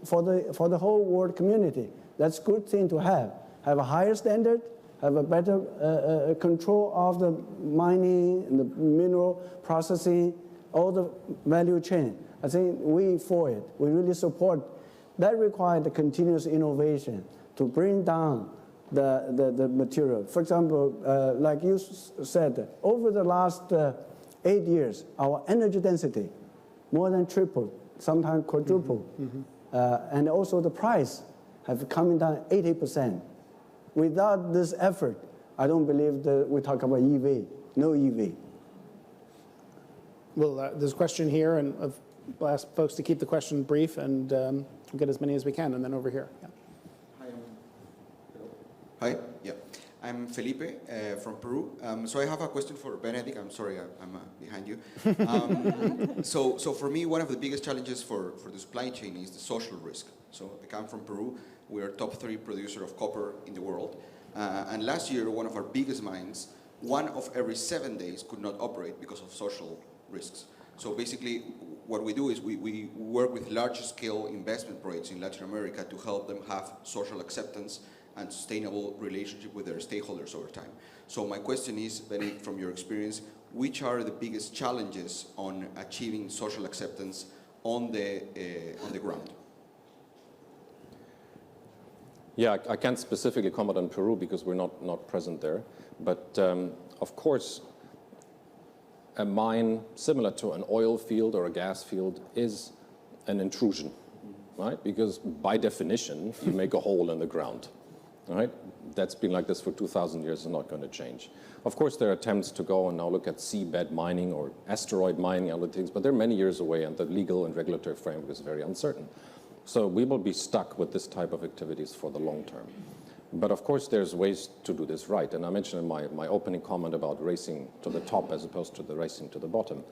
for the whole world community, that's a good thing to have a higher standard, have a better control of the mining and the mineral processing, all the value chain. I think we for it. We really support. That requires the continuous innovation to bring down the material. For example, like you said, over the last 8 years, our energy density more than tripled, sometimes quadrupled. And also the price have come down 80%. Without this effort, I don't believe that we talk about EV, no EV. Well, there's a question here, and we'll ask folks to keep the question brief, and we'll get as many as we can, and then over here. Yeah. Hi, yeah. I'm Felipe from Peru. So I have a question for Benedict. I'm sorry, I'm behind you. So for me, one of the biggest challenges for the supply chain is the social risk. So I come from Peru. We are top 3 producer of copper in the world. And last year, one of our biggest mines, 1 of every 7 days could not operate because of social risks. So basically, what we do is we work with large-scale investment projects in Latin America to help them have social acceptance and sustainable relationship with their stakeholders over time. So my question is, Benedict, from your experience, which are the biggest challenges on achieving social acceptance on the ground? Yeah, I can't specifically comment on Peru because we're not present there. But of course, a mine similar to an oil field or a gas field is an intrusion, right? Because by definition, you make a hole in the ground. Right? That's been like this for 2,000 years and not going to change. Of course, there are attempts to go and now look at seabed mining or asteroid mining and other things, but they're many years away and the legal and regulatory framework is very uncertain. So we will be stuck with this type of activities for the long term. But of course, there's ways to do this right. And I mentioned in my opening comment about racing to the top as opposed to the racing to the bottom.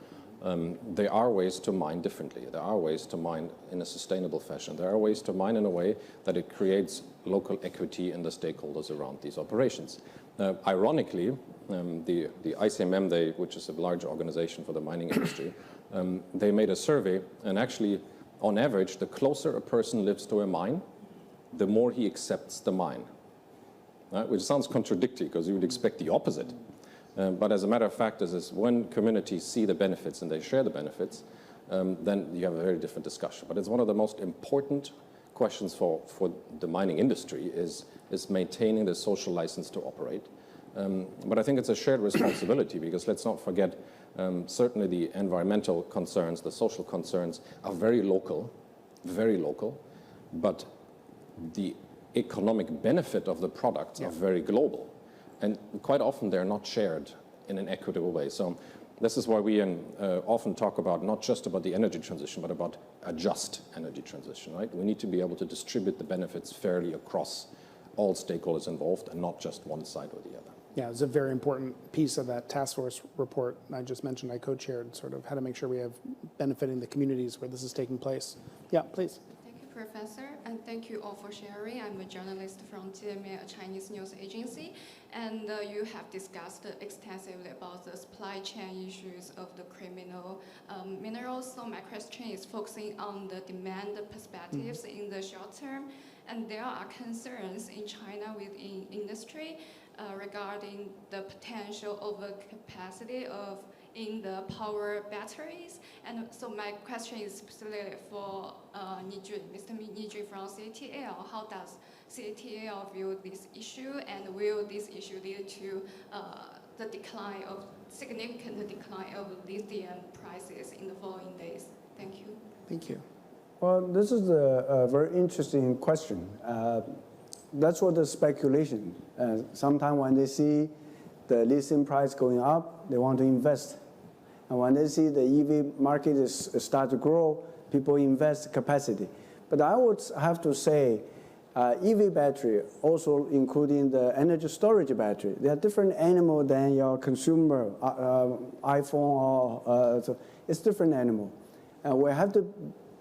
There are ways to mine differently. There are ways to mine in a sustainable fashion. There are ways to mine in a way that it creates local equity in the stakeholders around these operations. Ironically, the ICMM, which is a large organization for the mining industry, they made a survey, and actually, on average, the closer a person lives to a mine, the more he accepts the mine. Right? Which sounds contradictory, because you would expect the opposite. But as a matter of fact, is when communities see the benefits and they share the benefits, then you have a very different discussion. But it's one of the most important questions for the mining industry is maintaining the social license to operate. But I think it's a shared responsibility because let's not forget, certainly the environmental concerns, the social concerns are very local, but the economic benefit of the products are very global. And quite often they're not shared in an equitable way. So this is why we often talk about not just about the energy transition, but about a just energy transition, right? We need to be able to distribute the benefits fairly across all stakeholders involved and not just one side or the other. Yeah, it's a very important piece of that task force report I just mentioned. I co-chaired sort of how to make sure we have benefiting the communities where this is taking place. Yeah, please. Thank you, Professor, and thank you all for sharing. I'm a journalist from TMA, a Chinese news agency, and you have discussed extensively about the supply chain issues of the critical minerals. So my question is focusing on the demand perspectives in the short term, and there are concerns in China within industry regarding the potential overcapacity in the power batteries. And so my question is specifically for Mr. Nijun from CATL. How does CATL view this issue, and will this issue lead to the significant decline of lithium prices in the following days? Thank you. Thank you. Well, this is a very interesting question. That's what the speculation. Sometimes when they see the lithium price going up, they want to invest. And when they see the EV market is start to grow, people invest capacity. But I would have to say, EV battery, also including the energy storage battery, they are different animal than your consumer iPhone or so it's different animal. And we have to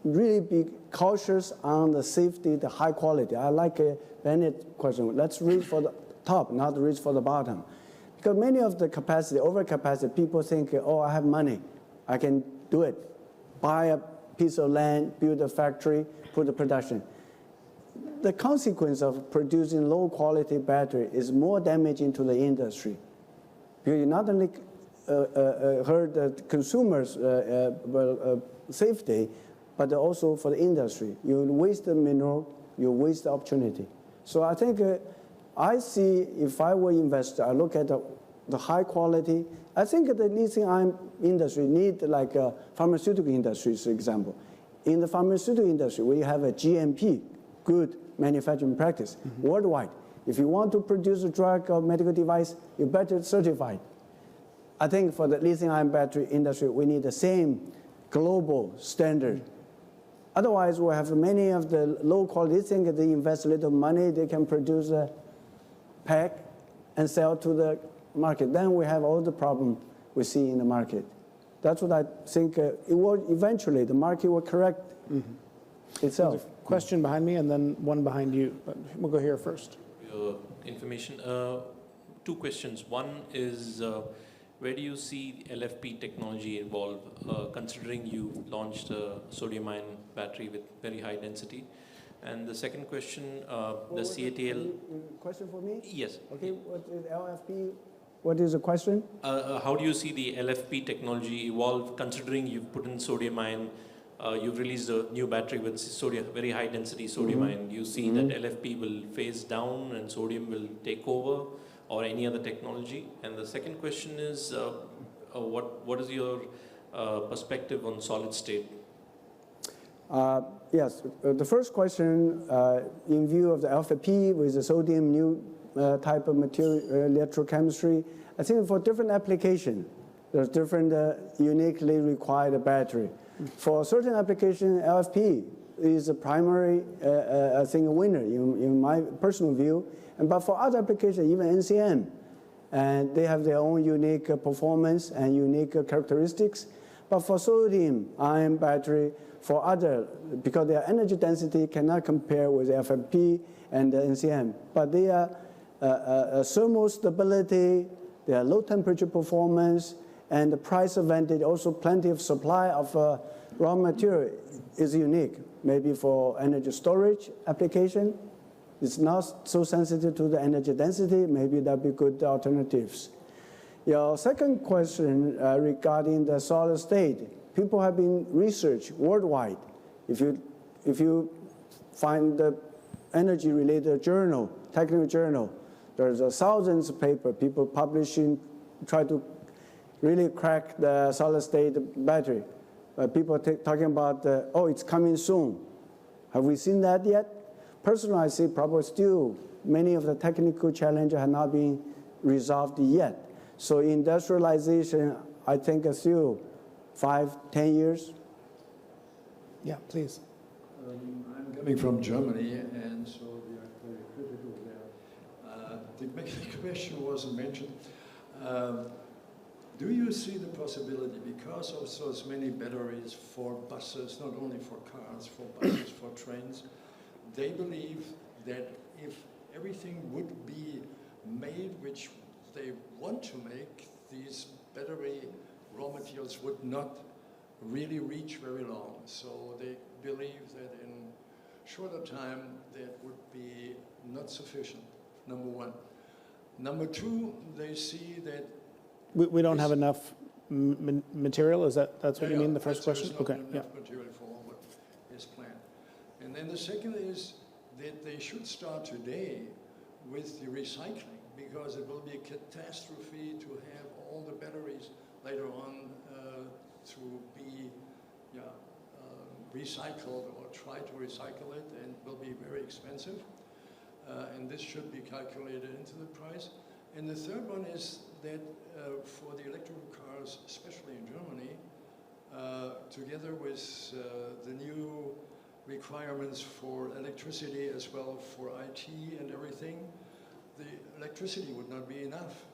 really be cautious on the safety, the high quality. I like Bennett's question. Let's reach for the top, not reach for the bottom. Because many of the capacity, overcapacity, people think, oh, I have money, I can do it. Buy a piece of land, build a factory, put the production. The consequence of producing low quality battery is more damaging to the industry. Because you not only hurt the consumers' safety, but also for the industry. You waste the mineral, you waste the opportunity. So I think I see, if I were investor, I look at the high quality. I think the lithium-ion industry need like pharmaceutical industries, for example. In the pharmaceutical industry, we have a GMP, good manufacturing practice, worldwide. If you want to produce a drug or medical device, you better certify it. I think for the lithium-ion battery industry, we need the same global standard. Otherwise, we'll have many of the low quality, they think they invest a little money, they can produce a pack and sell to the market. Then we have all the problem we see in the market. That's what I think it will eventually, the market will correct itself. There's a question behind me and then one behind you. But we'll go here first. Information. Two questions. One is, where do you see LFP technology evolve, considering you launched a sodium-ion battery with very high density? And the second question, the CATL... Question for me? Yes. Okay, what is LFP? What is the question? How do you see the LFP technology evolve, considering you've put in sodium-ion, you've released a new battery with sodium, very high density sodium-ion. Do you see that LFP will phase down and sodium will take over, or any other technology? And the second question is, what is your perspective on solid state? Yes, the first question, in view of the LFP with the sodium new type of material, electrochemistry, I think for different application, there's different uniquely required battery. For certain application, LFP is a primary, I think, a winner in my personal view. But for other applications, even NCM, and they have their own unique performance and unique characteristics. But for sodium-ion battery, for other, because their energy density cannot compare with FFP and the NCM, but they are thermal stability, they are low temperature performance, and the price advantage, also plenty of supply of raw material is unique. Maybe for energy storage application, it's not so sensitive to the energy density, maybe that'd be good alternatives. Your second question regarding the solid state, people have been researched worldwide. If you find the energy-related journal, technical journal, there's thousands of papers, people publishing, try to really crack the solid-state battery. People talking about, oh, it's coming soon. Have we seen that yet? Personally, I see probably still many of the technical challenges have not been resolved yet. So industrialization, I think, is still 5-10 years. Yeah, please. I'm coming from Germany, and so we are very critical there. The question wasn't mentioned. Do you see the possibility, because of so many batteries for buses, not only for cars, for buses, for trains, they believe that if everything would be made which they want to make, these battery raw materials would not really reach very long. So they believe that in shorter time that would be not sufficient, number one. Number two, they see that we don't have enough material. That's what you mean? The first question. Okay. Yeah. Material for what is planned. And then the second is that they should start today with the recycling, because it will be a catastrophe to have all the batteries later on to be recycled or try to recycle it, and it will be very expensive. And this should be calculated into the price. And the third one is that for the electrical cars, especially in Germany, together with the new requirements for electricity as well for IT and everything, the electricity would not be enough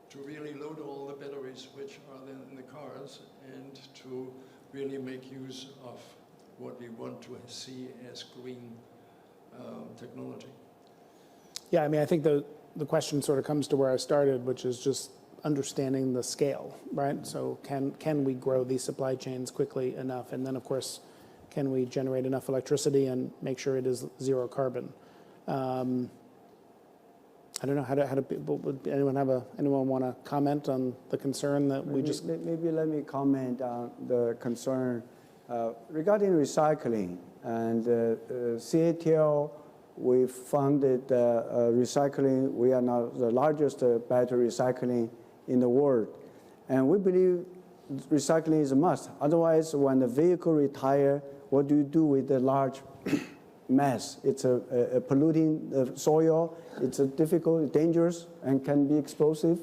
to really load all the batteries which are then in the cars and to really make use of what we want to see as green technology. Yeah, I mean, I think the question sort of comes to where I started, which is just understanding the scale, right? So can we grow these supply chains quickly enough? And then, of course, can we generate enough electricity and make sure it is zero carbon? I don't know, how do people, would anyone want to comment on the concern that we just... Maybe let me comment on the concern regarding recycling. And CATL, we funded recycling. We are now the largest battery recycling in the world. And we believe recycling is a must. Otherwise, when the vehicle retire, what do you do with the large mass? It's a polluting the soil. It's difficult, dangerous, and can be explosive.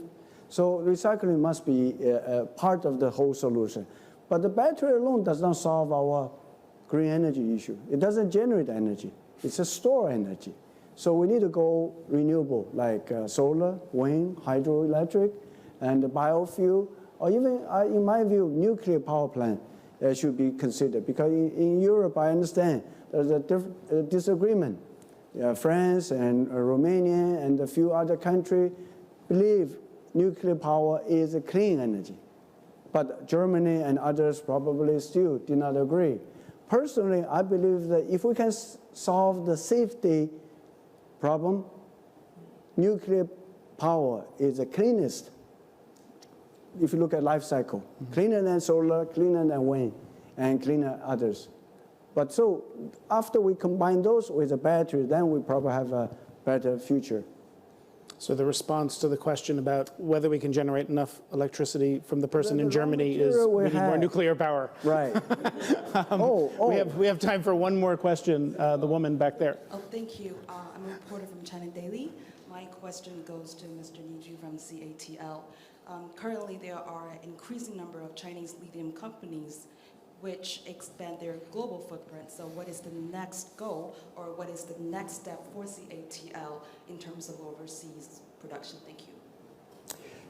So recycling must be a part of the whole solution. But the battery alone does not solve our green energy issue. It doesn't generate energy. It's a store energy. So we need to go renewable, like solar, wind, hydroelectric, and biofuel, or even, in my view, nuclear power plant should be considered. Because in Europe, I understand there's a disagreement. France and Romania and a few other countries believe nuclear power is a clean energy. But Germany and others probably still do not agree. Personally, I believe that if we can solve the safety problem, nuclear power is the cleanest. If you look at life cycle, cleaner than solar, cleaner than wind, and cleaner others. But so after we combine those with the battery, then we probably have a better future. So the response to the question about whether we can generate enough electricity from the person in Germany is we need more nuclear power. Right. We have time for one more question. The woman back there. Oh, thank you. I'm a reporter from China Daily. My question goes to Mr. Niju from CATL. Currently, there are an increasing number of Chinese lithium companies which expand their global footprint. So what is the next goal, or what is the next step for CATL in terms of overseas production? Thank you.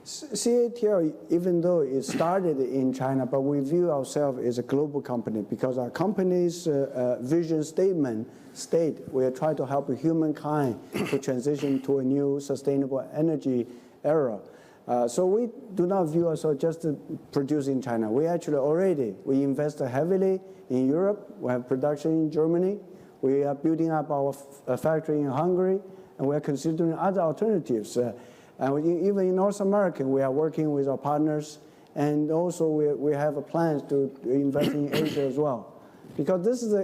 CATL, even though it started in China, but we view ourselves as a global company because our company's vision statement state we are trying to help humankind to transition to a new sustainable energy era. So we do not view ourselves just to produce in China. We actually we invest heavily in Europe. We have production in Germany. We are building up our factory in Hungary, and we are considering other alternatives. And even in North America, we are working with our partners, and also we have a plan to invest in Asia as well. Because this is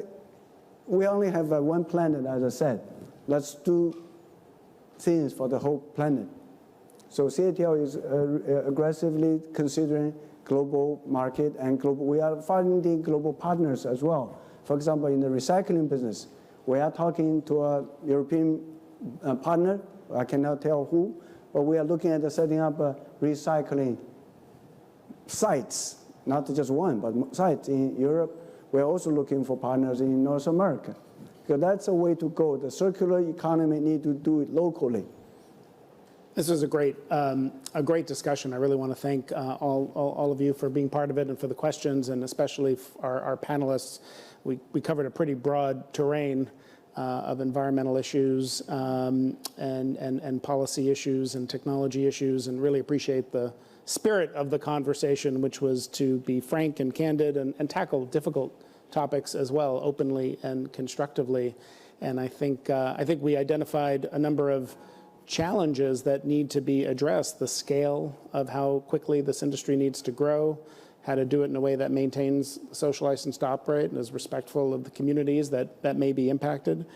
we only have one planet, as I said. Let's do things for the whole planet. So CATL is aggressively considering global market and we are finding global partners as well. For example, in the recycling business, we are talking to a European partner. I cannot tell who, but we are looking at setting up recycling sites, not just one, but sites in Europe. We are also looking for partners in North America, because that's a way to go. The circular economy need to do it locally. This was a great discussion. I really want to thank all of you for being part of it and for the questions, and especially our panelists. We covered a pretty broad terrain of environmental issues and policy issues and technology issues, and really appreciate the spirit of the conversation, which was to be frank and candid and tackle difficult topics as well, openly and constructively. And I think we identified a number of challenges that need to be addressed, the scale of how quickly this industry needs to grow, how to do it in a way that maintains the social license to operate and is respectful of the communities that may be impacted,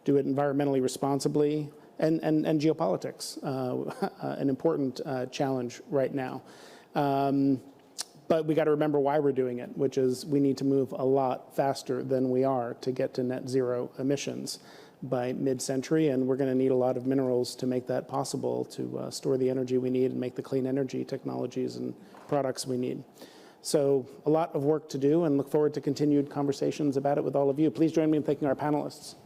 do it environmentally responsibly, and geopolitics, an important challenge right now. But we got to remember why we're doing it, which is we need to move a lot faster than we are to get to net zero emissions by mid-century, and we're going to need a lot of minerals to make that possible, to store the energy we need and make the clean energy technologies and products we need. So a lot of work to do, and look forward to continued conversations about it with all of you. Please join me in thanking our panelists.